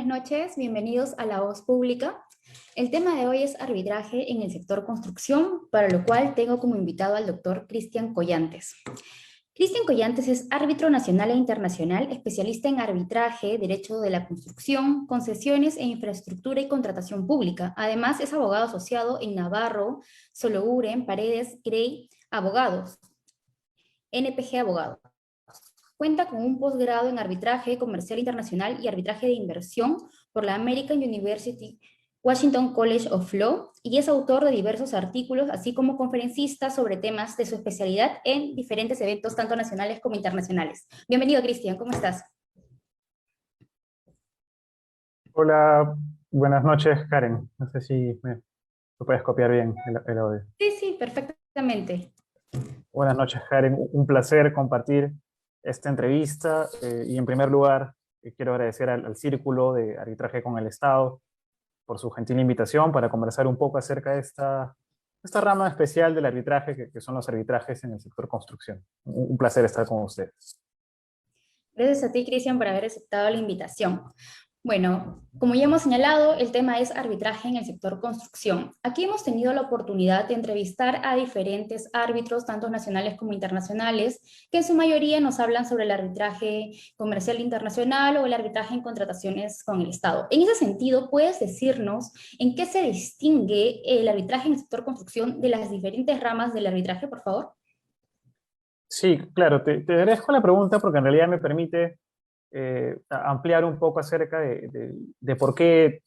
noches, bienvenidos a La Voz Pública. El tema de hoy es arbitraje en el sector construcción, para lo cual tengo como invitado al doctor Cristian Collantes. Cristian Collantes es árbitro nacional e internacional, especialista en arbitraje, derecho de la construcción, concesiones e infraestructura y contratación pública. Además, es abogado asociado en Navarro, Sologuren, Paredes, Grey, Abogados, NPG Abogados. Cuenta con un posgrado en arbitraje comercial internacional y arbitraje de inversión por la American University Washington College of Law y es autor de diversos artículos, así como conferencista sobre temas de su especialidad en diferentes eventos, tanto nacionales como internacionales. Bienvenido, Cristian, ¿cómo estás? Hola, buenas noches, Karen. No sé si me puedes copiar bien el audio. Sí, perfectamente. Buenas noches, Karen. Un placer compartir esta entrevista. Y en primer lugar, quiero agradecer al Círculo de Arbitraje con el Estado por su gentil invitación para conversar un poco acerca de esta rama especial del arbitraje que son los arbitrajes en el sector construcción. Un placer estar con ustedes. Gracias a ti, Cristian, por haber aceptado la invitación. Bueno, como ya hemos señalado, el tema es arbitraje en el sector construcción. Aquí hemos tenido la oportunidad de entrevistar a diferentes árbitros, tanto nacionales como internacionales, que en su mayoría nos hablan sobre el arbitraje comercial internacional o el arbitraje en contrataciones con el Estado. En ese sentido, ¿puedes decirnos en qué se distingue el arbitraje en el sector construcción de las diferentes ramas del arbitraje, por favor? Sí, claro, te agradezco la pregunta porque en realidad me permite ampliar un poco acerca de por qué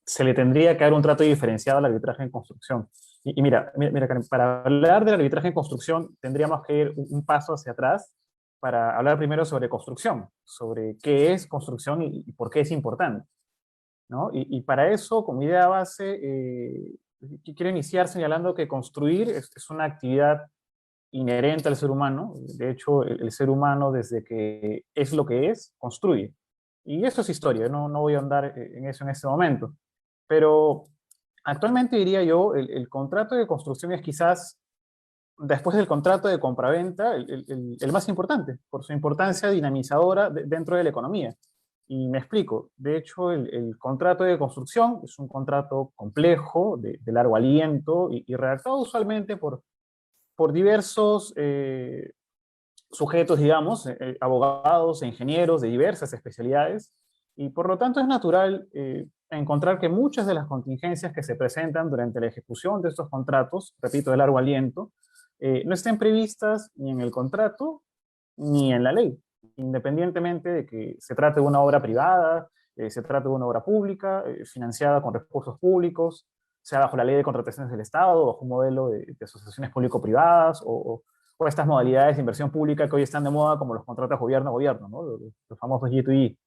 se le tendría que dar un trato diferenciado al arbitraje en construcción. Y mira, Karen, para hablar del arbitraje en construcción tendríamos que ir un paso hacia atrás para hablar primero sobre construcción, sobre qué es construcción y por qué es importante, ¿no? Y para eso, como idea base, quiero iniciar señalando que construir es una actividad inherente al ser humano. De hecho, el ser humano, desde que es lo que es, construye. Y eso es historia, no voy a andar en eso en este momento. Pero actualmente diría yo, el contrato de construcción es quizás, después del contrato de compraventa, el más importante, por su importancia dinamizadora dentro de la economía. Y me explico. De hecho, el contrato de construcción es un contrato complejo, de largo aliento y redactado usualmente por diversos sujetos, digamos, abogados e ingenieros de diversas especialidades, y por lo tanto es natural encontrar que muchas de las contingencias que se presentan durante la ejecución de estos contratos, repito, de largo aliento, no estén previstas ni en el contrato ni en la ley, independientemente de que se trate de una obra privada, se trate de una obra pública, financiada con recursos públicos, sea bajo la ley de contrataciones del Estado, bajo un modelo de asociaciones público-privadas o estas modalidades de inversión pública que hoy están de moda, como los contratos gobierno a gobierno, ¿no? Los famosos G2E.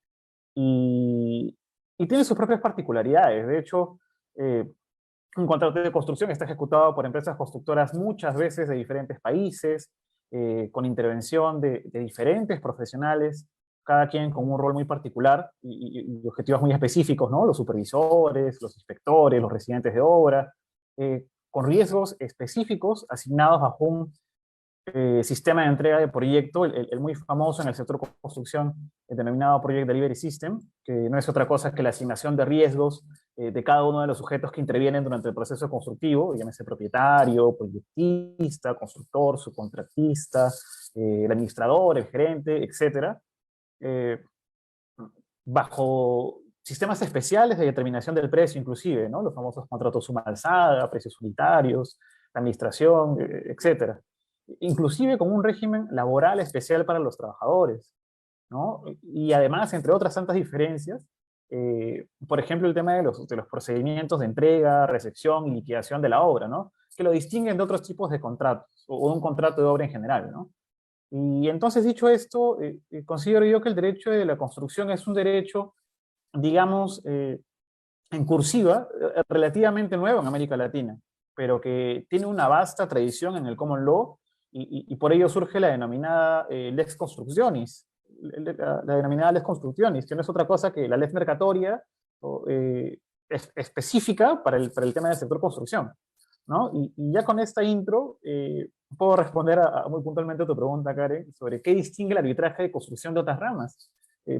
Y tiene sus propias particularidades. De hecho, un contrato de construcción está ejecutado por empresas constructoras muchas veces de diferentes países, con intervención de diferentes profesionales, cada quien con un rol muy particular y objetivos muy específicos, ¿no? Los supervisores, los inspectores, los residentes de obra, con riesgos específicos asignados bajo un sistema de entrega de proyecto, el muy famoso en el sector construcción, el denominado Project Delivery System, que no es otra cosa que la asignación de riesgos de cada uno de los sujetos que intervienen durante el proceso constructivo, llámese propietario, proyectista, constructor, subcontratista, el administrador, el gerente, etc., eh, bajo sistemas especiales de determinación del precio inclusive, ¿no? Los famosos contratos suma alzada, precios unitarios, la administración, etcétera, inclusive con un régimen laboral especial para los trabajadores, ¿no? Y además, entre otras tantas diferencias, por ejemplo, el tema de los procedimientos de entrega, recepción y liquidación de la obra, ¿no? Que lo distinguen de otros tipos de contratos, o de un contrato de obra en general, ¿no? Y entonces, dicho esto, considero yo que el derecho de la construcción es un derecho, digamos, en cursiva, relativamente nuevo en América Latina, pero que tiene una vasta tradición en el common law y por ello surge la denominada lex constructionis, la denominada lex constructionis, que no es otra cosa que la lex mercatoria específica para el tema del sector construcción, ¿no? Y ya con esta intro puedo responder muy puntualmente a tu pregunta, Karen, sobre qué distingue el arbitraje de construcción de otras ramas.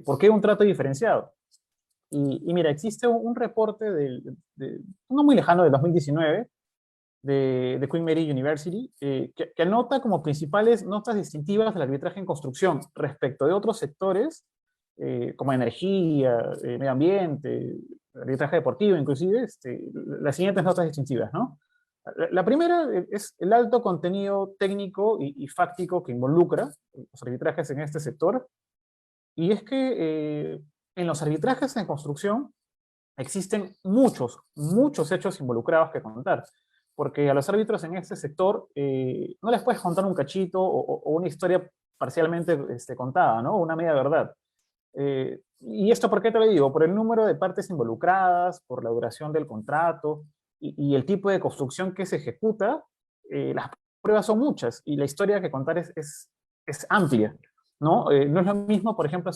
¿Por qué un trato diferenciado? Y mira, existe un reporte no muy lejano, de 2019, de Queen Mary University, que anota como principales notas distintivas del arbitraje en construcción respecto de otros sectores, como energía, medio ambiente, arbitraje deportivo, inclusive, las siguientes notas distintivas, ¿no? La primera es el alto contenido técnico y fáctico que involucra los arbitrajes en este sector, y es que en los arbitrajes en construcción existen muchos hechos involucrados que contar, porque a los árbitros en este sector no les puedes contar un cachito o una historia parcialmente contada, ¿no? Una media verdad. ¿Y esto por qué te lo digo? Por el número de partes involucradas, por la duración del contrato y el tipo de construcción que se ejecuta. Las pruebas son muchas y la historia que contar es amplia, ¿no? No es lo mismo, por ejemplo,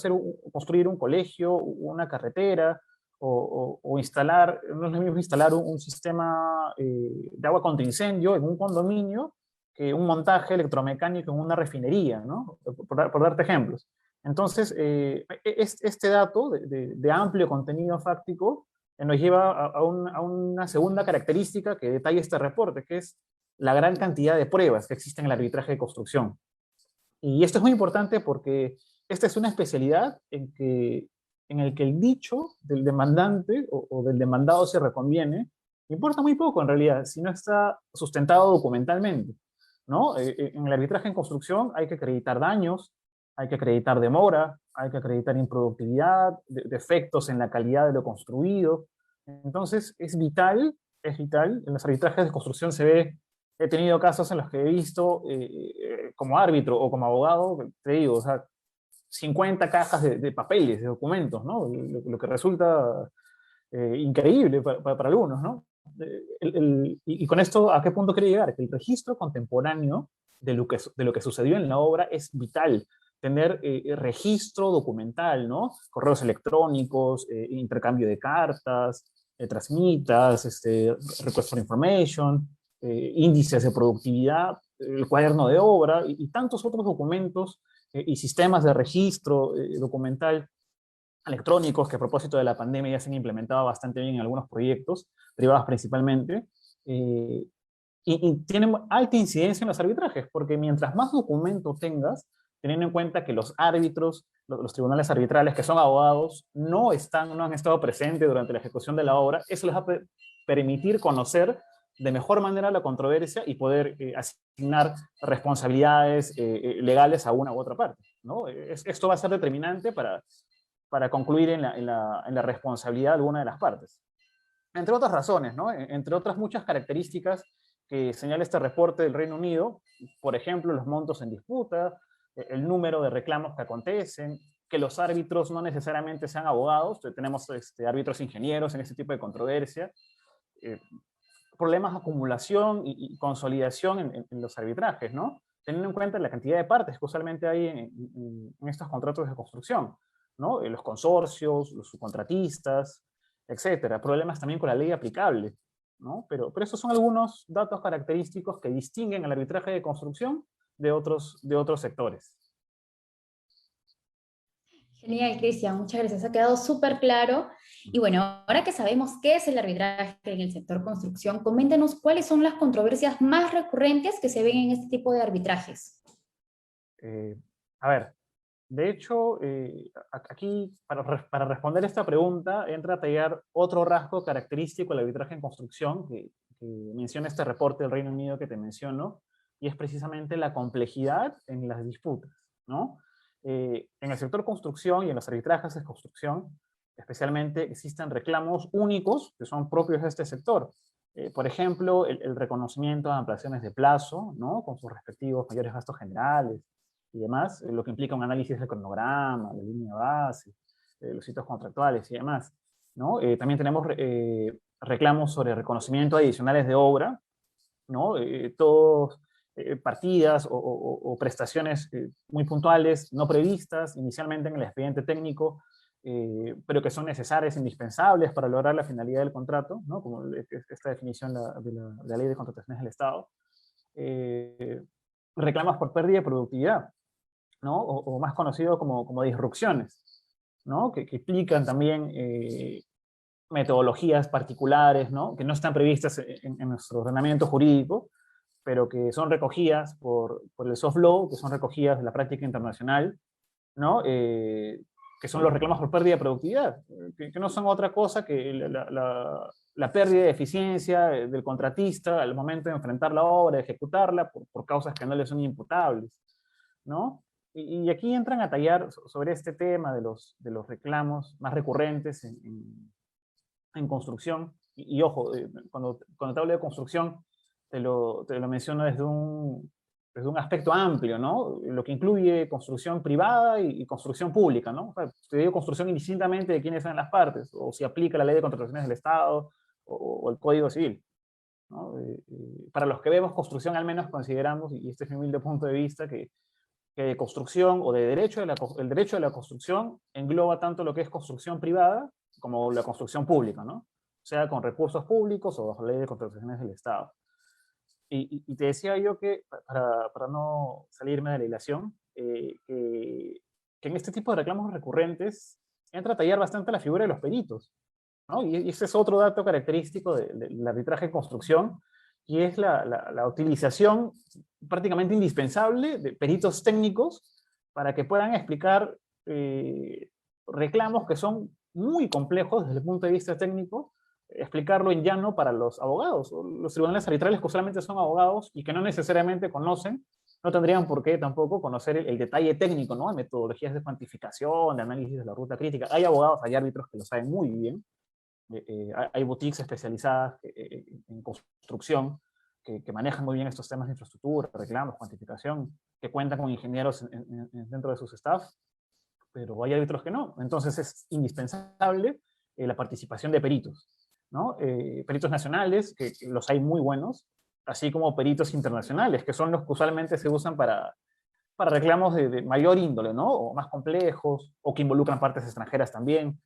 construir un colegio, una carretera, o instalar, no es lo mismo instalar un sistema de agua contra incendio en un condominio que un montaje electromecánico en una refinería, ¿no? Por darte ejemplos. Entonces, este dato de amplio contenido fáctico nos lleva a una segunda característica que detalla este reporte, que es la gran cantidad de pruebas que existen en el arbitraje de construcción. Y esto es muy importante porque esta es una especialidad en el que el dicho del demandante o del demandado se reconviene, importa muy poco en realidad, si no está sustentado documentalmente, ¿no? En el arbitraje en construcción hay que acreditar daños, hay que acreditar demora, hay que acreditar improductividad, defectos en la calidad de lo construido. Entonces es vital, en los arbitrajes de construcción se ve. He tenido casos en los que he visto como árbitro o como abogado, te digo, o sea, 50 cajas de papeles, de documentos, ¿no? Lo que resulta increíble para algunos, ¿no? Y con esto, ¿a qué punto quiero llegar? Que el registro contemporáneo de lo que sucedió en la obra es vital. Tener registro documental, ¿no? Correos electrónicos, intercambio de cartas, transmitas, request for information, índices de productividad, el cuaderno de obra y tantos otros documentos y sistemas de registro documental electrónicos que a propósito de la pandemia ya se han implementado bastante bien en algunos proyectos, privados principalmente, eh, y tienen alta incidencia en los arbitrajes, porque mientras más documento tengas, teniendo en cuenta que los árbitros, los tribunales arbitrales, que son abogados, no han estado presentes durante la ejecución de la obra, eso les va a permitir conocer de mejor manera la controversia y poder asignar responsabilidades legales a una u otra parte, ¿no? Esto va a ser determinante para concluir en la responsabilidad de alguna de las partes. Entre otras razones, ¿no? Entre otras muchas características que señala este reporte del Reino Unido, por ejemplo, los montos en disputa, el número de reclamos que acontecen, que los árbitros no necesariamente sean abogados, tenemos árbitros ingenieros en este tipo de controversia, eh, problemas de acumulación y consolidación en los arbitrajes, ¿no? Teniendo en cuenta la cantidad de partes que usualmente hay en estos contratos de construcción, ¿no? Los consorcios, los subcontratistas, etcétera. Problemas también con la ley aplicable, ¿no? Pero estos son algunos datos característicos que distinguen el arbitraje de construcción de otros sectores. Genial, Cristian, muchas gracias. Ha quedado súper claro. Y bueno, ahora que sabemos qué es el arbitraje en el sector construcción, coméntanos cuáles son las controversias más recurrentes que se ven en este tipo de arbitrajes. Eh, a ver, de hecho, aquí, para responder esta pregunta, entra a tallar otro rasgo característico del arbitraje en construcción que menciona este reporte del Reino Unido que te menciono, y es precisamente la complejidad en las disputas, ¿no? En el sector construcción y en los arbitrajes de construcción, especialmente, existen reclamos únicos que son propios de este sector. Por ejemplo, el reconocimiento de ampliaciones de plazo, ¿no? Con sus respectivos mayores gastos generales, y demás, lo que implica un análisis del cronograma, la línea base, los hitos contractuales y demás, ¿no? También tenemos reclamos sobre reconocimiento adicionales de obra, ¿no? Todos partidas o prestaciones muy puntuales, no previstas inicialmente en el expediente técnico, pero que son necesarias, indispensables para lograr la finalidad del contrato, ¿no? Como esta definición de la Ley de Contrataciones del Estado. Reclamos por pérdida de productividad, ¿no? O más conocido como disrupciones. ¿no? Que implican también metodologías particulares, ¿no? Que no están previstas en nuestro ordenamiento jurídico, pero que son recogidas por el soft law, que son recogidas de la práctica internacional, ¿no? Que son los reclamos por pérdida de productividad, que no son otra cosa que la pérdida de eficiencia del contratista al momento de enfrentar la obra, de ejecutarla, por causas que no le son imputables, ¿no? Y aquí entran a tallar sobre este tema de los reclamos más recurrentes en construcción. Y ojo, cuando te hablo de construcción, te lo menciono desde un aspecto amplio, ¿no? Lo que incluye construcción privada y construcción pública, ¿no? O sea, te digo construcción indistintamente de quiénes sean las partes, o si aplica la ley de contrataciones del Estado o el Código Civil, ¿no? Para los que vemos construcción, al menos consideramos, y este es mi humilde punto de vista, que de construcción o de derecho el derecho de la construcción engloba tanto lo que es construcción privada como la construcción pública, ¿no? Sea con recursos públicos o bajo la ley de contrataciones del Estado. Y te decía yo que, para no salirme de la hilación, que en este tipo de reclamos recurrentes entra a tallar bastante la figura de los peritos, ¿no? Y ese es otro dato característico del arbitraje en construcción, y es la utilización prácticamente indispensable de peritos técnicos para que puedan explicar reclamos que son muy complejos desde el punto de vista técnico, explicarlo en llano para los abogados. Los tribunales arbitrales que solamente son abogados y que no necesariamente conocen, no tendrían por qué tampoco conocer el detalle técnico, ¿no? De metodologías de cuantificación, de análisis de la ruta crítica. Hay abogados, hay árbitros que lo saben muy bien. Hay boutiques especializadas en construcción que manejan muy bien estos temas de infraestructura, reclamos, cuantificación, que cuentan con ingenieros dentro de sus staff, pero hay árbitros que no. Entonces es indispensable la participación de peritos, ¿no? Peritos nacionales, que los hay muy buenos, así como peritos internacionales, que son los que usualmente se usan para reclamos de mayor índole, ¿no? O más complejos, o que involucran partes extranjeras también,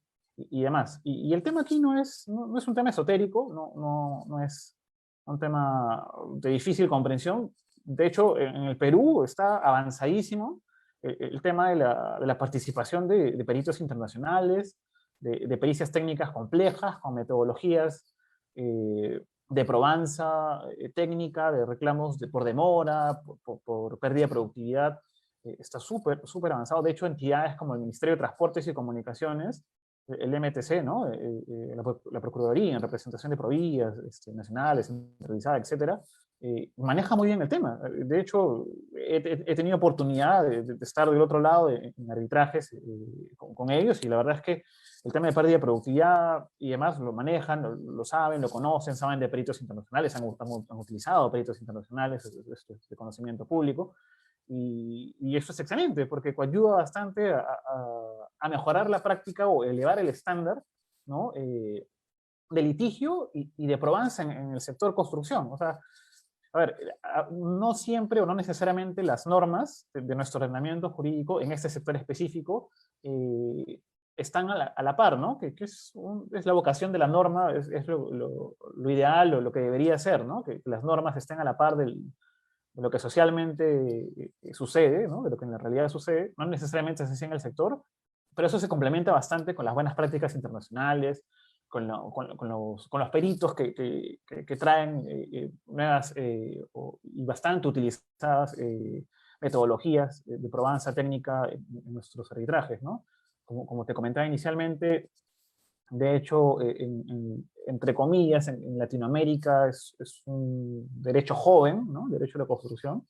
y demás. Y el tema aquí no es un tema esotérico, no es un tema de difícil comprensión. De hecho, en el Perú está avanzadísimo el tema de la participación de peritos internacionales, de pericias técnicas complejas, con metodologías de probanza técnica, de reclamos por demora, por pérdida de productividad. Está súper avanzado. De hecho, entidades como el Ministerio de Transportes y Comunicaciones, el MTC, ¿no? La Procuraduría en representación de provías nacionales, centralizada, etcétera, maneja muy bien el tema. De hecho, he tenido oportunidad de estar del otro lado en arbitrajes con ellos, y la verdad es que el tema de pérdida de productividad y demás lo manejan, lo saben, lo conocen, saben de peritos internacionales, han utilizado peritos internacionales, esto es de conocimiento público, y eso es excelente, porque ayuda bastante a mejorar la práctica o elevar el estándar, ¿no? De litigio y de probanza en el sector construcción. O sea, a ver, no siempre o no necesariamente las normas de nuestro ordenamiento jurídico en este sector específico están a la par, ¿no? Que es la vocación de la norma, es lo ideal o lo que debería ser, ¿no? Que las normas estén a la par de lo que socialmente sucede, ¿no? De lo que en la realidad sucede. No necesariamente es así en el sector, pero eso se complementa bastante con las buenas prácticas internacionales, con los peritos que traen nuevas y bastante utilizadas metodologías de probanza técnica en nuestros arbitrajes, ¿no? Como te comentaba inicialmente, de hecho, entre comillas, en Latinoamérica es un derecho joven, ¿no? Derecho de la construcción,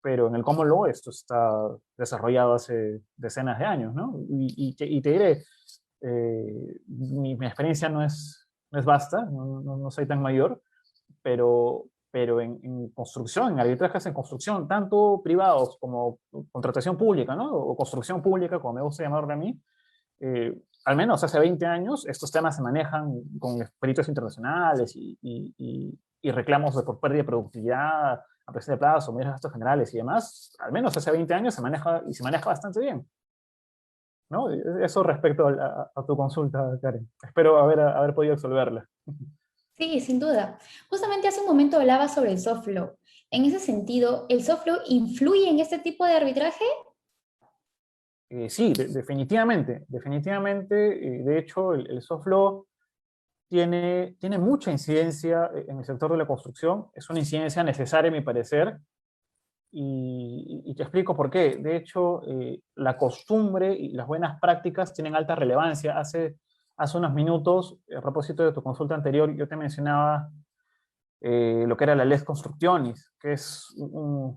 pero en el common law esto está desarrollado hace decenas de años, ¿no? Y te diré, mi experiencia no es vasta, no soy tan mayor, pero en construcción, en arbitrajes en construcción, tanto privados como contratación pública, ¿no? O construcción pública, como me gusta llamarlo a mí, al menos hace 20 años, estos temas se manejan con peritos internacionales y reclamos por pérdida de productividad, ampliación de plazo, medidas de gastos generales y demás. Al menos hace 20 años se maneja bastante bien, ¿no? Eso respecto a tu consulta, Karen. Espero haber podido resolverla. Sí, sin duda. Justamente hace un momento hablaba sobre el soft law. En ese sentido, ¿el soft law influye en este tipo de arbitraje? Sí, definitivamente, definitivamente. De hecho, el soft law tiene mucha incidencia en el sector de la construcción. Es una incidencia necesaria, a mi parecer, y te explico por qué. De hecho, la costumbre y las buenas prácticas tienen alta relevancia. Hace unos minutos, a propósito de tu consulta anterior, yo te mencionaba lo que era la lex constructionis, que es,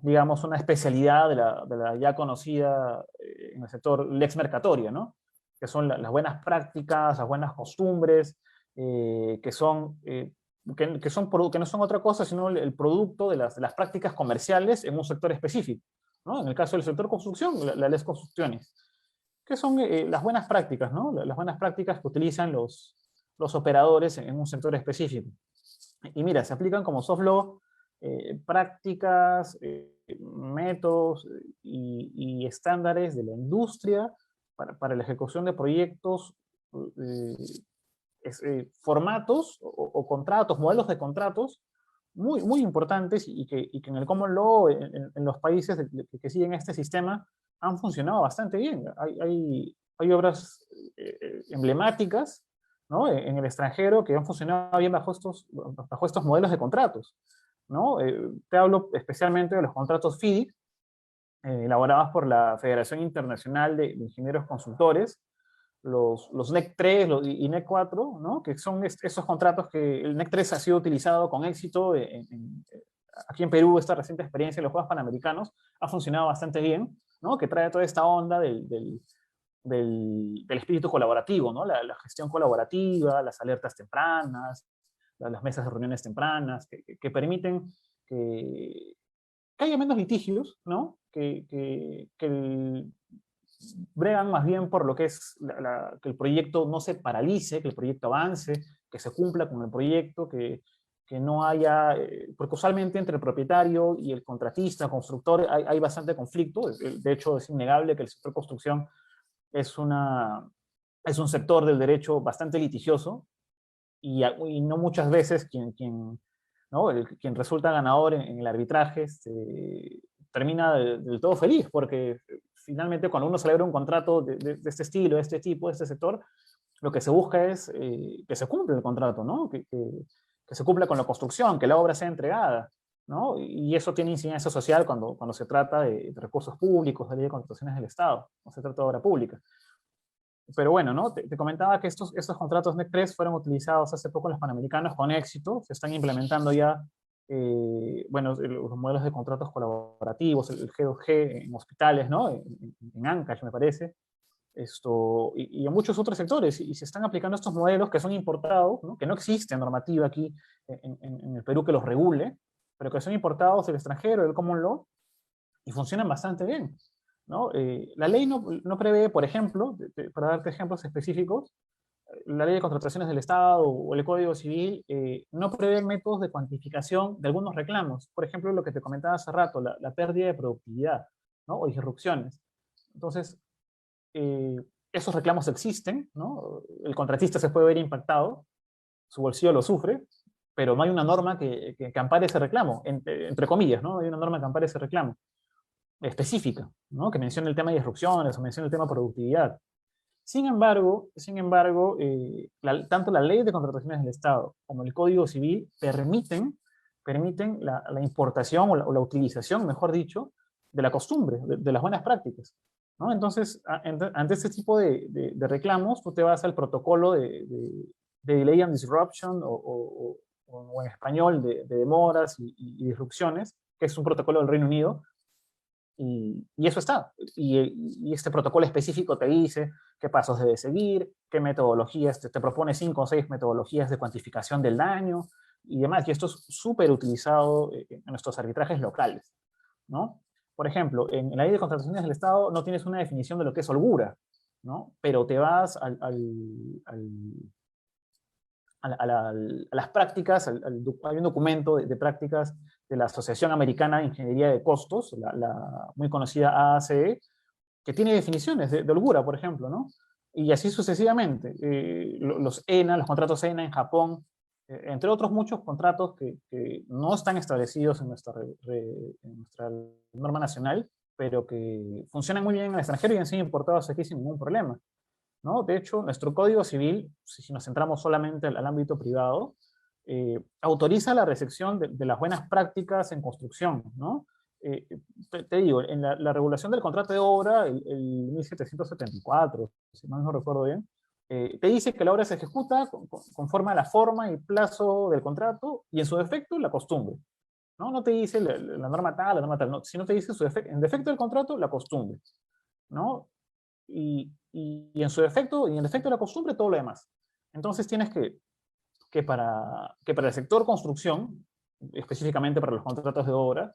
digamos, una especialidad de la ya conocida en el sector lex mercatoria, ¿no? Que son las buenas prácticas, las buenas costumbres, que no son otra cosa sino el producto de las prácticas comerciales en un sector específico, ¿no? En el caso del sector construcción, la lex constructionis, que son las buenas prácticas, ¿no? Las buenas prácticas que utilizan los operadores en un sector específico. Y mira, se aplican como soft law prácticas, métodos y estándares de la industria para la ejecución de proyectos, eh, formatos o contratos, modelos de contratos muy, muy importantes y que en el common law, en los países que siguen este sistema, han funcionado bastante bien. Hay obras emblemáticas, ¿no? En el extranjero que han funcionado bien bajo estos modelos de contratos, ¿no? Te hablo especialmente de los contratos FIDIC, elaborados por la Federación Internacional de Ingenieros Consultores, los NEC 3 y NEC 4, ¿no? Que son esos contratos que el NEC 3 ha sido utilizado con éxito aquí en Perú. Esta reciente experiencia en los Juegos Panamericanos ha funcionado bastante bien, ¿no? Que trae toda esta onda del espíritu colaborativo, ¿no? La gestión colaborativa, las alertas tempranas, las mesas de reuniones tempranas, que permiten que haya menos litigios, ¿no? Que bregan más bien por lo que es que el proyecto no se paralice, que el proyecto avance, que se cumpla con el proyecto, que no haya, porque usualmente entre el propietario y el contratista, constructor, hay bastante conflicto. De hecho, es innegable que el sector construcción es un sector del derecho bastante litigioso, y no muchas veces ¿no? Quien resulta ganador en el arbitraje termina del todo feliz, porque finalmente cuando uno celebra un contrato de este estilo, de este tipo, de este sector, lo que se busca es que se cumpla el contrato, ¿no? Que se cumpla con la construcción, que la obra sea entregada, ¿no? Y eso tiene incidencia social cuando se trata de recursos públicos, de ley de contrataciones del Estado, no se trata de obra pública. Pero bueno, ¿no? Te comentaba que estos contratos NEC 3 fueron utilizados hace poco en los Panamericanos con éxito. Se están implementando ya, bueno, los modelos de contratos colaborativos, el G2G en hospitales, ¿no? En Ancash, me parece. Y en muchos otros sectores. Y se están aplicando estos modelos que son importados, ¿no? Que no existe normativa aquí en el Perú que los regule, pero que son importados del extranjero, del common law, y funcionan bastante bien, ¿no? La ley no prevé, por ejemplo, para darte ejemplos específicos, la ley de contrataciones del Estado o el Código Civil no prevé métodos de cuantificación de algunos reclamos. Por ejemplo, lo que te comentaba hace rato, la pérdida de productividad, ¿no? O disrupciones. Entonces, esos reclamos existen, ¿no? El contratista se puede ver impactado, su bolsillo lo sufre, pero no hay una norma que ampare ese reclamo, entre comillas, ¿no? Hay una norma que ampare ese reclamo específica, ¿no? Que mencione el tema de disrupciones o mencione el tema de productividad. Sin embargo, tanto la ley de contrataciones del Estado como el Código Civil permiten la importación o la utilización, mejor dicho, de la costumbre, de las buenas prácticas, ¿no? Entonces, ante este tipo de reclamos, tú te vas al protocolo de Delay and Disruption o en español de demoras y disrupciones, que es un protocolo del Reino Unido, y eso está. Y este protocolo específico te dice qué pasos debes seguir, qué metodologías, te propone 5 o 6 metodologías de cuantificación del daño y demás. Y esto es súper utilizado en nuestros arbitrajes locales, ¿no? Por ejemplo, en la ley de contrataciones del Estado no tienes una definición de lo que es holgura, ¿no? Pero te vas a las prácticas, hay un documento de prácticas de la Asociación Americana de Ingeniería de Costos, la muy conocida AACE, que tiene definiciones de holgura, por ejemplo, ¿no? Y así sucesivamente. Los ENA, los contratos ENA en Japón, entre otros muchos contratos que no están establecidos en nuestra norma nacional, pero que funcionan muy bien en el extranjero y han sido importados aquí sin ningún problema, ¿no? De hecho, nuestro Código Civil, si nos centramos solamente al ámbito privado, autoriza la recepción de las buenas prácticas en construcción, ¿no? Eh, te digo, en la regulación del contrato de obra, el 1774, si mal no recuerdo bien, te dice que la obra se ejecuta conforme a la forma y plazo del contrato y en su defecto la costumbre, ¿no? No te dice la norma tal, la norma tal, no, sino te dice en defecto del contrato la costumbre, ¿no? Y en su defecto, y en defecto de la costumbre, todo lo demás. Entonces tienes que para el sector construcción, específicamente para los contratos de obra,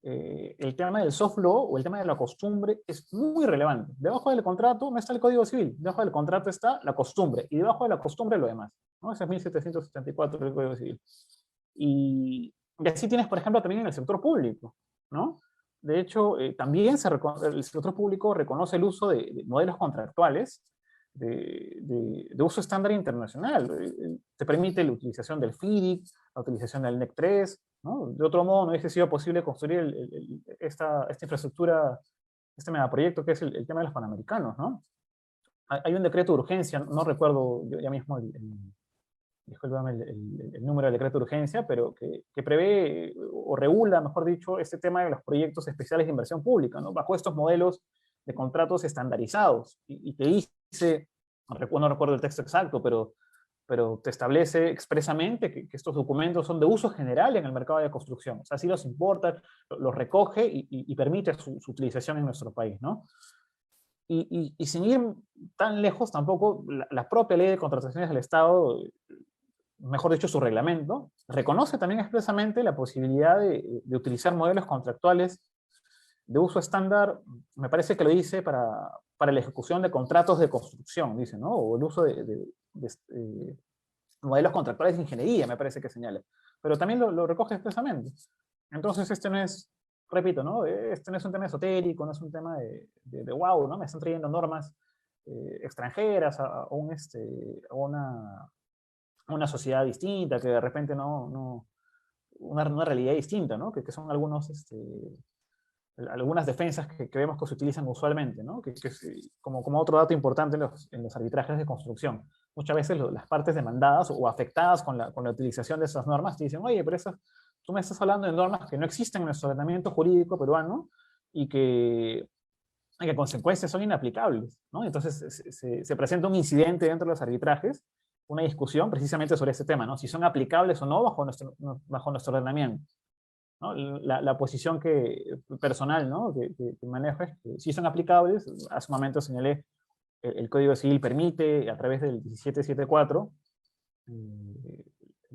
el tema del soft law o el tema de la costumbre es muy relevante. Debajo del contrato no está el Código Civil, debajo del contrato está la costumbre, y debajo de la costumbre lo demás, ¿no? Ese es 1774 del Código Civil. Y así tienes, por ejemplo, también en el sector público, ¿no? De hecho, también el sector público reconoce el uso de modelos contractuales de uso estándar internacional. Te permite la utilización del FIDIC, la utilización del NEC 3, ¿no? De otro modo, no hubiese sido posible construir esta infraestructura, este megaproyecto que es el tema de los Panamericanos, ¿no? Hay un decreto de urgencia, no recuerdo yo ya mismo discúlpame el número del decreto de urgencia, pero que prevé o regula, mejor dicho, este tema de los proyectos especiales de inversión pública, ¿no? Bajo estos modelos de contratos estandarizados. Y te dice, no recuerdo el texto exacto, pero te establece expresamente que estos documentos son de uso general en el mercado de construcción. O sea, sí los importa, los recoge y permite su utilización en nuestro país, ¿no? Y sin ir tan lejos, tampoco la propia ley de contrataciones del Estado, mejor dicho, su reglamento, reconoce también expresamente la posibilidad de utilizar modelos contractuales de uso estándar. Me parece que lo dice para la ejecución de contratos de construcción, dice, ¿no? O el uso de modelos contractuales de ingeniería, me parece que señala. Pero también lo recoge expresamente. Entonces, este no es, repito, ¿no? Este no es un tema esotérico, no es un tema de wow, ¿no? Me están trayendo normas extranjeras a una sociedad distinta, que de repente una realidad distinta, ¿no? Que son algunas defensas que vemos que se utilizan usualmente, ¿no? Como otro dato importante en los arbitrajes de construcción. Muchas veces las partes demandadas o afectadas con la utilización de esas normas te dicen, oye, pero tú me estás hablando de normas que no existen en nuestro ordenamiento jurídico peruano y que en consecuencia son inaplicables, ¿no? Entonces se presenta un incidente dentro de los arbitrajes, una discusión precisamente sobre ese tema, ¿no? Si son aplicables o no bajo nuestro ordenamiento, ¿no? La posición personal, ¿no? que manejo es que si son aplicables. Hace un momento señalé, el Código Civil permite, a través del 1774,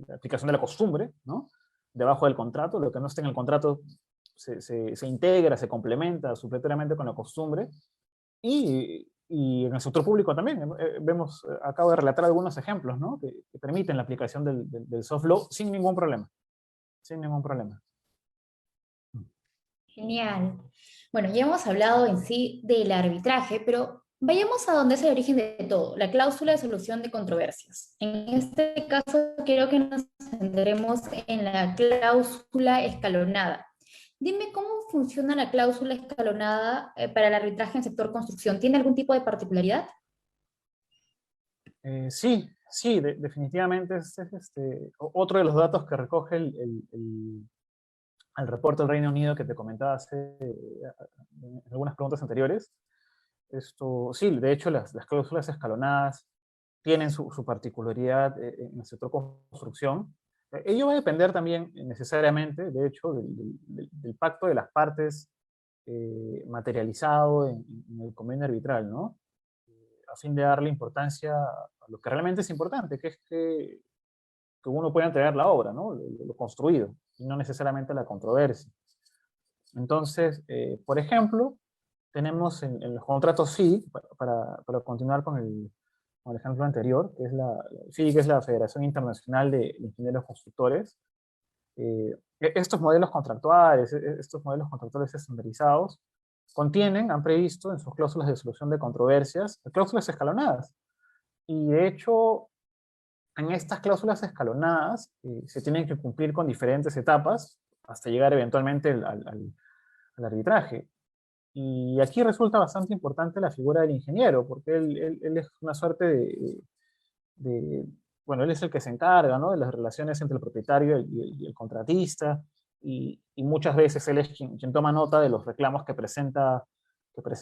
la aplicación de la costumbre, ¿no? Debajo del contrato. Lo que no esté en el contrato se integra, se complementa supletoriamente con la costumbre. Y en el sector público también acabo de relatar algunos ejemplos, ¿no? que permiten la aplicación del soft law sin ningún problema. Sin ningún problema. Genial. Bueno, ya hemos hablado en sí del arbitraje, pero vayamos a donde es el origen de todo, la cláusula de solución de controversias. En este caso, quiero que nos centremos en la cláusula escalonada. Dime cómo funciona la cláusula escalonada para el arbitraje en sector construcción. ¿Tiene algún tipo de particularidad? Sí, definitivamente otro de los datos que recoge el reporte del Reino Unido que te comentaba en algunas preguntas anteriores. Sí, de hecho las cláusulas escalonadas tienen su particularidad en el sector construcción. Ello va a depender también necesariamente, de hecho, del pacto de las partes materializado en el convenio arbitral, ¿no? A fin de darle importancia a lo que realmente es importante, que es que uno pueda entregar la obra, ¿no? Lo construido, y no necesariamente la controversia. Entonces, por ejemplo, tenemos en los contratos FIDIC, para continuar con el ejemplo anterior, que es FIDIC es la Federación Internacional de Ingenieros Constructores. Estos modelos contractuales estandarizados han previsto en sus cláusulas de solución de controversias, cláusulas escalonadas. Y de hecho, en estas cláusulas escalonadas se tienen que cumplir con diferentes etapas hasta llegar eventualmente al arbitraje. Y aquí resulta bastante importante la figura del ingeniero, porque él es una suerte de- bueno, él es el que se encarga, ¿no?, de las relaciones entre el propietario y el contratista, y muchas veces él es quien toma nota de los reclamos que presenta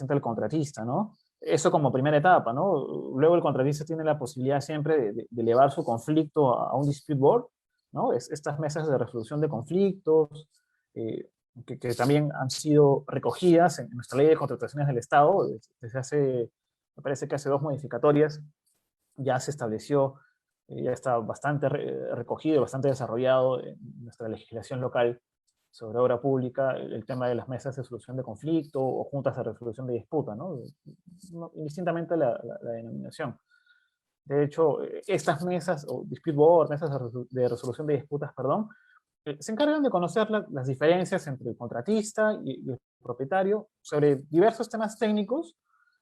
el contratista, ¿no? Eso como primera etapa, ¿no? Luego el contratista tiene la posibilidad siempre de elevar su conflicto a un dispute board, ¿no? Estas mesas de resolución de conflictos, eh, que también han sido recogidas en nuestra ley de contrataciones del Estado desde hace, me parece que hace 2 modificatorias, ya se estableció, ya está bastante recogido, bastante desarrollado en nuestra legislación local sobre obra pública, el tema de las mesas de solución de conflicto o juntas de resolución de disputa, ¿no? Indistintamente la denominación. De hecho, estas mesas, o dispute board, mesas de resolución de disputas, perdón, se encargan de conocer las diferencias entre el contratista y el propietario sobre diversos temas técnicos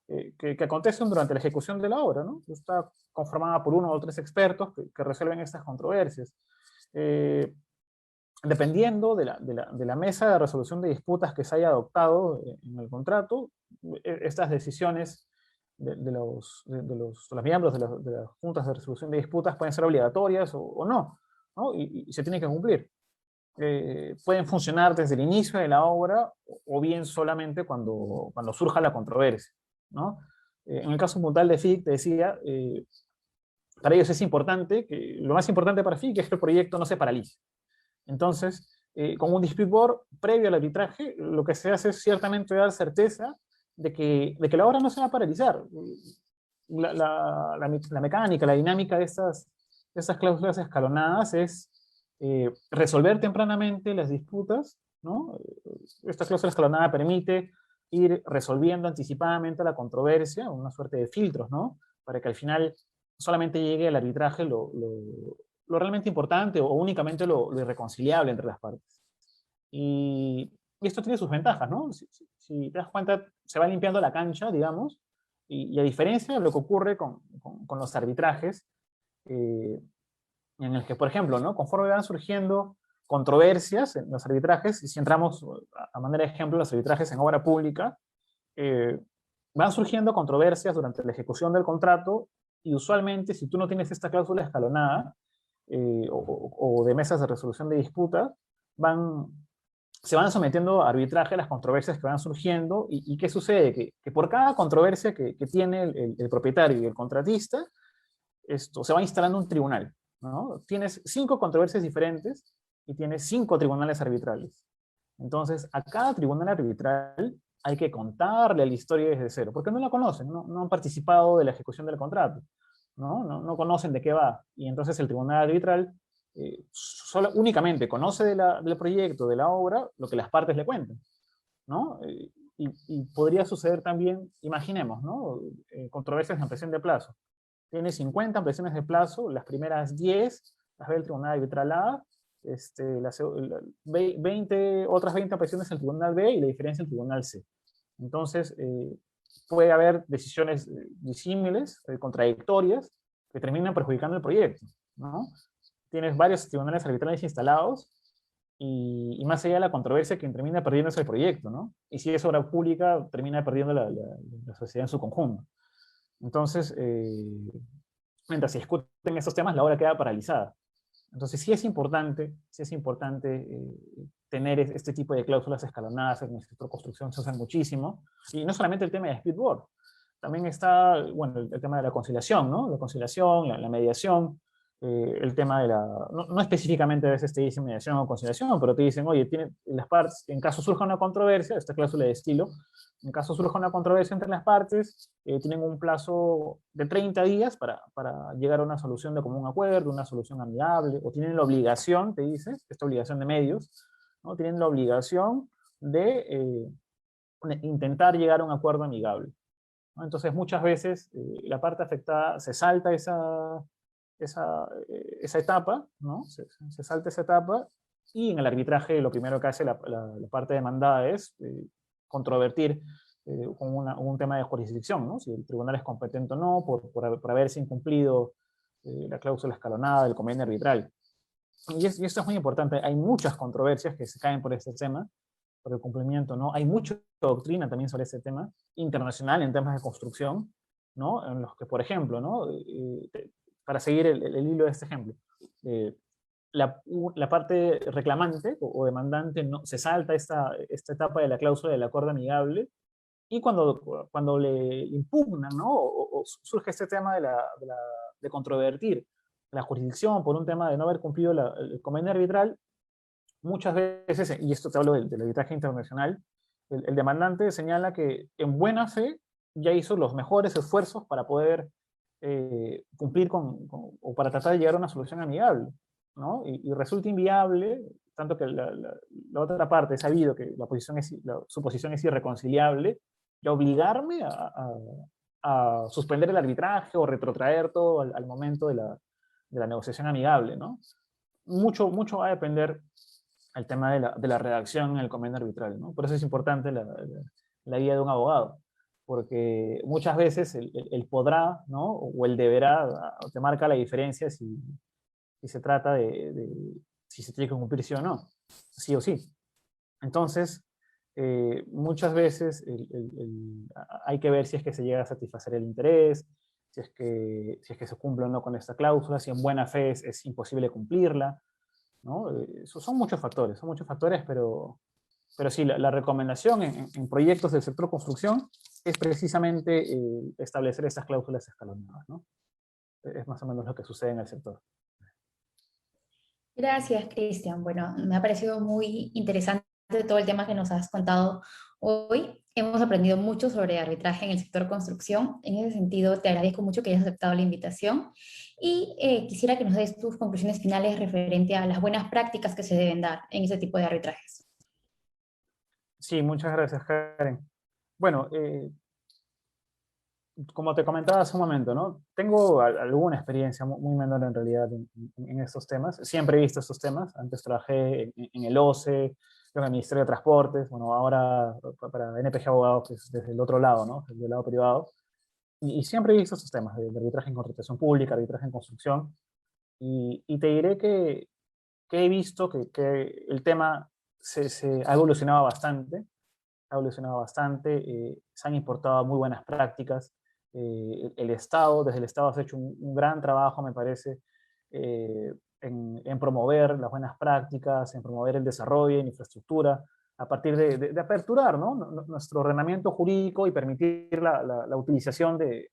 que acontecen durante la ejecución de la obra, ¿no? Está conformada por 1 o 3 expertos que resuelven estas controversias. Eh, Dependiendo de la mesa de resolución de disputas que se haya adoptado en el contrato, estas decisiones de los miembros de las juntas de resolución de disputas pueden ser obligatorias o no, ¿no? Y se tienen que cumplir. Pueden funcionar desde el inicio de la obra o bien solamente cuando surja la controversia, ¿no? En el caso puntual de FIC, te decía, para ellos es importante, lo más importante para FIC es que el proyecto no se paralice. Entonces, con un dispute board previo al arbitraje, lo que se hace es ciertamente dar certeza de que la obra no se va a paralizar. La mecánica, la dinámica de estas cláusulas escalonadas es resolver tempranamente las disputas, ¿no? Esta cláusula escalonada permite ir resolviendo anticipadamente la controversia, una suerte de filtros, ¿no? Para que al final solamente llegue al arbitraje lo realmente importante o únicamente lo irreconciliable entre las partes. Y esto tiene sus ventajas, ¿no? Si te das cuenta, se va limpiando la cancha, digamos, y a diferencia de lo que ocurre con los arbitrajes, eh, en el que, por ejemplo, ¿no?, conforme van surgiendo controversias en los arbitrajes, y si entramos a manera de ejemplo los arbitrajes en obra pública, eh, van surgiendo controversias durante la ejecución del contrato, y usualmente si tú no tienes esta cláusula escalonada, o de mesas de resolución de disputas, van, se van sometiendo a arbitraje las controversias que van surgiendo, y ¿qué sucede? Que por cada controversia que tiene el propietario y el contratista, esto, se va instalando un tribunal, ¿no? Tienes 5 controversias diferentes y tienes 5 tribunales arbitrales. Entonces, a cada tribunal arbitral hay que contarle la historia desde cero, porque no la conocen, no han participado de la ejecución del contrato, no conocen de qué va. Y entonces el tribunal arbitral únicamente conoce del proyecto, de la obra, lo que las partes le cuentan, ¿no? Y podría suceder también, imaginemos, ¿no? Controversias de ampliación de plazo. Tiene 50 ampliaciones de plazo, las primeras 10 las ve el tribunal arbitral A, otras 20 ampliaciones en el tribunal B y la diferencia en el tribunal C. Entonces, puede haber decisiones disímiles, contradictorias, que terminan perjudicando el proyecto, ¿no? Tienes varios tribunales arbitrales instalados y más allá de la controversia, quien termina perdiendo es el proyecto, ¿no? Y si es obra pública, termina perdiendo la sociedad en su conjunto. Entonces, mientras se discuten estos temas, la obra queda paralizada. Entonces, sí es importante tener este tipo de cláusulas escalonadas. En el sector construcción se usan muchísimo. Y no solamente el tema de speedboard, también está, bueno, el tema de la conciliación, ¿no? La conciliación, la mediación, el tema de no específicamente a veces te dicen mediación o conciliación, pero te dicen, oye, las partes, en caso surja una controversia, esta cláusula de estilo, en caso surja una controversia entre las partes, tienen un plazo de 30 días para llegar a una solución de común acuerdo, una solución amigable, o tienen la obligación, te dice, esta obligación de medios, ¿no? Tienen la obligación de intentar llegar a un acuerdo amigable, ¿no? Entonces, muchas veces la parte afectada se salta esa etapa, ¿no? Se salta esa etapa, y en el arbitraje lo primero que hace la parte demandada es controvertir un tema de jurisdicción, ¿no? Si el tribunal es competente o no, por haberse incumplido la cláusula escalonada del convenio arbitral. Y esto es muy importante. Hay muchas controversias que se caen por este tema, por el cumplimiento, ¿no? Hay mucha doctrina también sobre ese tema, internacional en temas de construcción, ¿no? En los que, por ejemplo, ¿no? Para seguir el hilo de este ejemplo, eh, la parte reclamante o demandante no, se salta esta etapa de la cláusula del acuerdo amigable y cuando le impugnan, ¿no? O surge este tema de controvertir la jurisdicción por un tema de no haber cumplido el convenio arbitral, muchas veces, y esto te hablo del arbitraje internacional, el demandante señala que en buena fe ya hizo los mejores esfuerzos para poder cumplir o para tratar de llegar a una solución amigable, ¿no? Y resulta inviable, tanto que la otra parte ha sabido que su posición es irreconciliable, y obligarme a suspender el arbitraje o retrotraer todo al momento de la negociación amigable, ¿no? Mucho va a depender el tema de la redacción en el convenio arbitral, ¿no? Por eso es importante la guía de un abogado, porque muchas veces el podrá, ¿no? O el deberá te marca la diferencia si se trata si se tiene que cumplir sí o no, sí o sí. Entonces, muchas veces hay que ver si es que se llega a satisfacer el interés, si es que se cumple o no con esta cláusula, si en buena fe es imposible cumplirla, ¿no? Son muchos factores, pero sí, la recomendación en proyectos del sector construcción es precisamente establecer estas cláusulas escalonadas, ¿no? Es más o menos lo que sucede en el sector. Gracias, Cristian. Bueno, me ha parecido muy interesante todo el tema que nos has contado hoy. Hemos aprendido mucho sobre arbitraje en el sector construcción. En ese sentido, te agradezco mucho que hayas aceptado la invitación y quisiera que nos des tus conclusiones finales referente a las buenas prácticas que se deben dar en ese tipo de arbitrajes. Sí, muchas gracias, Karen. Bueno, como te comentaba hace un momento, ¿no? Tengo alguna experiencia muy menor en realidad en estos temas. Siempre he visto estos temas. Antes trabajé en el OCE, en el Ministerio de Transportes, bueno, ahora para NPG Abogados, que es desde el otro lado, ¿no? Del lado privado. Y siempre he visto estos temas de arbitraje en contratación pública, arbitraje en construcción. Y te diré que he visto que el tema se ha evolucionado bastante. Ha evolucionado bastante. Se han importado muy buenas prácticas. El Estado, desde el Estado se ha hecho un gran trabajo, me parece, en promover las buenas prácticas, en promover el desarrollo en infraestructura, a partir de aperturar, ¿no? Nuestro ordenamiento jurídico y permitir la utilización de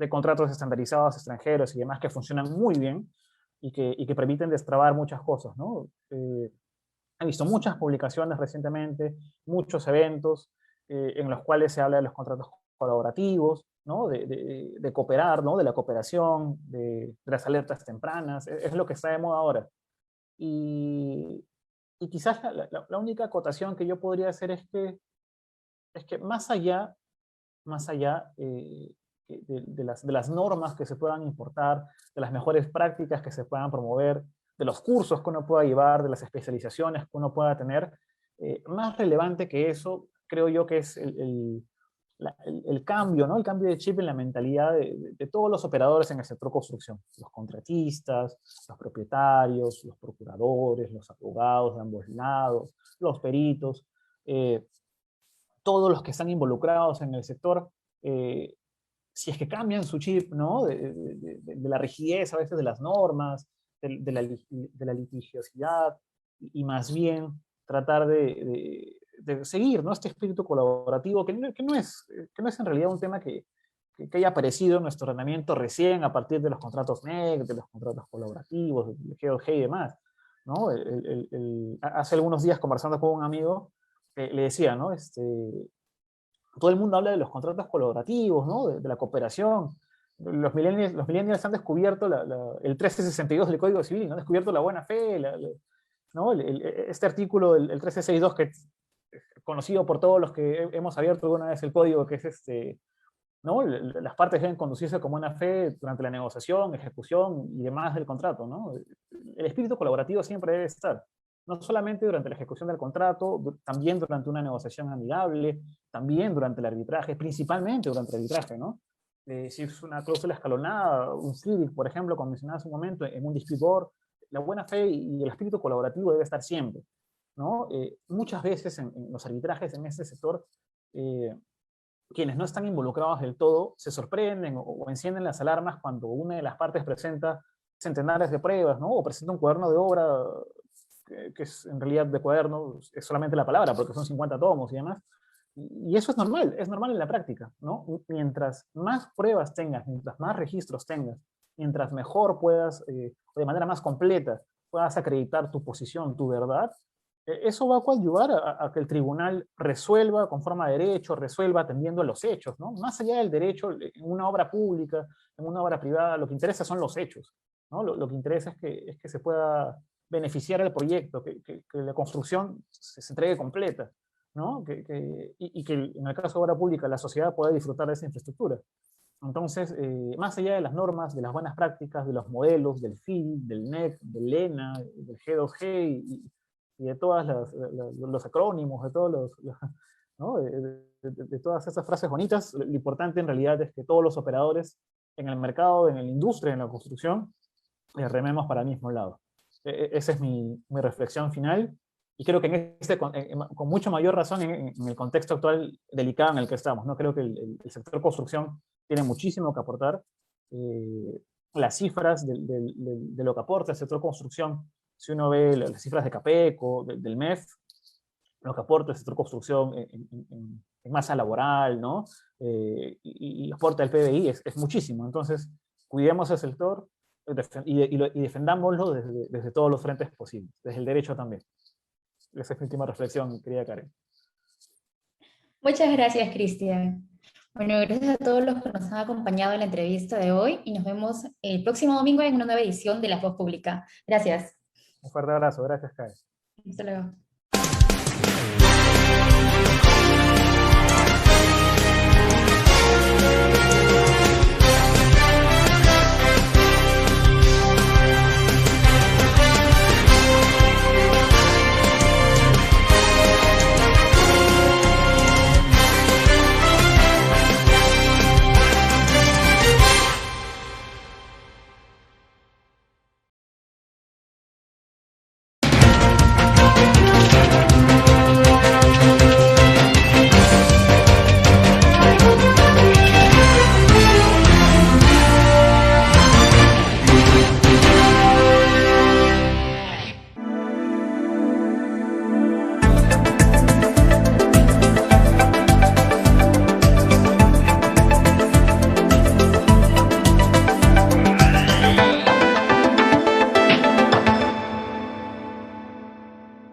contratos estandarizados extranjeros y demás que funcionan muy bien y que permiten destrabar muchas cosas, ¿no? He visto muchas publicaciones recientemente, muchos eventos en los cuales se habla de los contratos colaborativos, ¿no? De cooperar, ¿no? De la cooperación, de las alertas tempranas, es lo que está de moda ahora. Y, y quizás la única acotación que yo podría hacer es que más allá de las normas que se puedan importar, de las mejores prácticas que se puedan promover, de los cursos que uno pueda llevar, de las especializaciones que uno pueda tener, más relevante que eso, creo yo que es el cambio, ¿no? El cambio de chip en la mentalidad de todos los operadores en el sector construcción, los contratistas, los propietarios, los procuradores, los abogados de ambos lados, los peritos, eh, todos los que están involucrados en el sector, eh, si es que cambian su chip, ¿no? De la rigidez a veces de las normas, de la litigiosidad, y más bien tratar de seguir, ¿no? Este espíritu colaborativo que no es en realidad un tema que haya aparecido en nuestro ordenamiento recién a partir de los contratos NEC, de los contratos colaborativos, de GOG y demás, ¿no? Hace algunos días conversando con un amigo, le decía, ¿no? Todo el mundo habla de los contratos colaborativos, ¿no? De la cooperación. Los millennials han descubierto el 1362 del Código Civil, ¿no? Han descubierto la buena fe, ¿no? Este artículo, el 1362, que es conocido por todos los que hemos abierto alguna vez el código, que es ¿no? Las partes deben conducirse con buena fe durante la negociación, ejecución y demás del contrato, ¿no? El espíritu colaborativo siempre debe estar, no solamente durante la ejecución del contrato, también durante una negociación amigable, también durante el arbitraje, principalmente durante el arbitraje, ¿no? Si es una cláusula escalonada, un CIVIC, por ejemplo, como mencionaba hace un momento, en un dispute board, la buena fe y el espíritu colaborativo debe estar siempre. ¿no? Muchas veces en los arbitrajes en este sector, quienes no están involucrados del todo se sorprenden o encienden las alarmas cuando una de las partes presenta centenares de pruebas, ¿no? O presenta un cuaderno de obra que es en realidad de cuaderno, es solamente la palabra, porque son 50 tomos y demás. Y eso es normal en la práctica, ¿no? Mientras más pruebas tengas, mientras más registros tengas, mientras mejor puedas, de manera más completa, puedas acreditar tu posición, tu verdad, eso va a coadyuvar a que el tribunal resuelva con forma de derecho, resuelva atendiendo a los hechos, ¿no? Más allá del derecho, en una obra pública, en una obra privada, lo que interesa son los hechos, ¿no? Lo que interesa es que se pueda beneficiar el proyecto, que la construcción se entregue completa, ¿no? Y que en el caso de obra pública la sociedad pueda disfrutar de esa infraestructura. Entonces, más allá de las normas, de las buenas prácticas, de los modelos, del FIL, del NEC, del ENA, del G2G y de todos los acrónimos, de todos ¿no? de todas esas frases bonitas, lo importante en realidad es que todos los operadores en el mercado, en la industria, en la construcción, rememos para el mismo lado. Esa es mi reflexión final, y creo que con mucha mayor razón en el contexto actual delicado en el que estamos, ¿no? Creo que el sector construcción tiene muchísimo que aportar. Las cifras de lo que aporta el sector construcción, si uno ve las cifras de CAPECO, del MEF, lo que aporta el sector construcción en masa laboral, ¿no? Y aporta el PBI es muchísimo. Entonces, cuidemos el sector y defendámoslo desde todos los frentes posibles, desde el derecho también. Esa es mi última reflexión, querida Karen. Muchas gracias, Cristian. Bueno, gracias a todos los que nos han acompañado en la entrevista de hoy y nos vemos el próximo domingo en una nueva edición de La Voz Pública. Gracias. Un fuerte abrazo. Gracias, Karen. Hasta luego.